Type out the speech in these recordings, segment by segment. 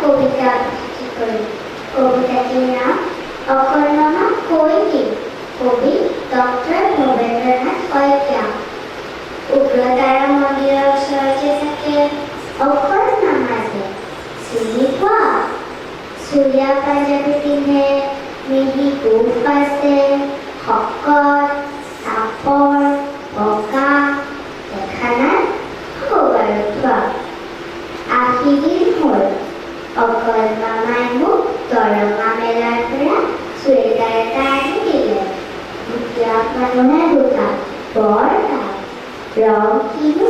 কবিতা আবৃত্তি কৰি। কবিতাটিৰ নাম অকৰ্ণমা কৈকি, কবি ডক্টৰ ভৱেন্দ্ৰনাথ শইকীয়া। উগ্ৰতাৰা মন্দিৰৰ ওচৰতে থাকে অকৰ্ণমা যে, চিনি পোৱা? চুৰীয়া পাঞ্জাবী পিন্ধে, মিহি গোফ আছে, শকত, চাপৰ, বগা, দেখা নাই? হ'ব বাৰু থোৱা। ৮০ দিন হ'ল অকৰ্ণমাই মোক দৰঙা মেলাৰ পৰা চুৱেটাৰ এটা আনি দিলে। ভুটীয়া মানুহে দুটা, বৰ ভাল। ৰং কিনো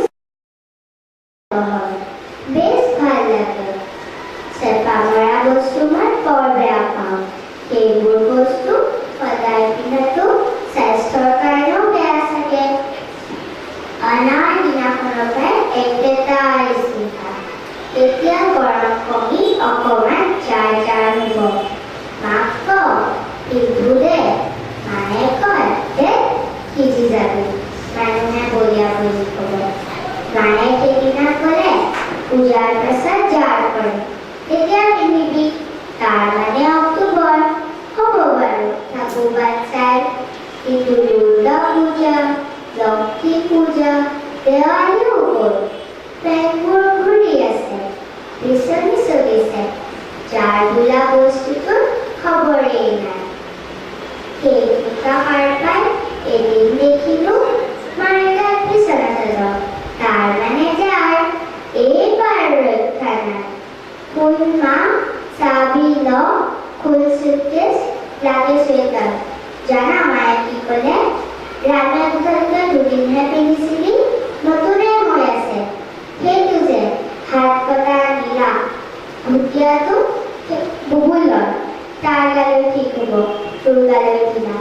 বেছ ভাল লাগে। চেপা মৰা বস্তু মই বৰ বেয়া পাওঁ। সেইবোৰ বস্তু সদায় পিন্ধাটো স্বাস্থ্যৰ কাৰণেও বেয়া চাগে। অনাৰ দিনাখনৰ পৰাই একেটা চিন্তা। এতিয়া গৰম কমি অকণমান জাৰ জাৰ হ'ব। মাক কওঁ পিন্ধো দে, মায়ে কয় দে সিজি যাবি, মানুহে বলিয়া বুলি ক'ব। মায়ে সেইদিনা ক'লে পূজাৰ পাছত জাৰ কৰে, তেতিয়া পিন্ধিবি। তাৰ মানে অক্টোবৰ। হ'ব বাৰু থাকো বাচ্চাই। কিন্তু দুৰ্গা পূজা, লক্ষ্মী পূজা, দেৱালীও গ'ল। পেটবোৰ ঘূৰি আছে, বিচনী চলিছে। জাৰ বোলা বস্তুটোৰ খবৰেই নাই। সেই দুটা পাৰ পাই এদিন দেখিলোঁ মাৰ গাত বিচনা চাদৰ। তাৰ মানে জাৰ। এইবাৰ ৰক্ষা নাই। শুন মা, চাবি ল, খোল চুটকেছ, লাগে চুৱেটাৰ। জানা মায়ে কি ক'লে? ৰাণা দুটাকৈ দুদিনহে পিন্ধিছিলি, নতুনে হৈ আছে। সেইটো যে হাত কটা নীলা ভুটীয়াটো বুবুলৰ, তাৰ গালৈ ঠিক হ'ব, তোৰ গালৈ কিনা।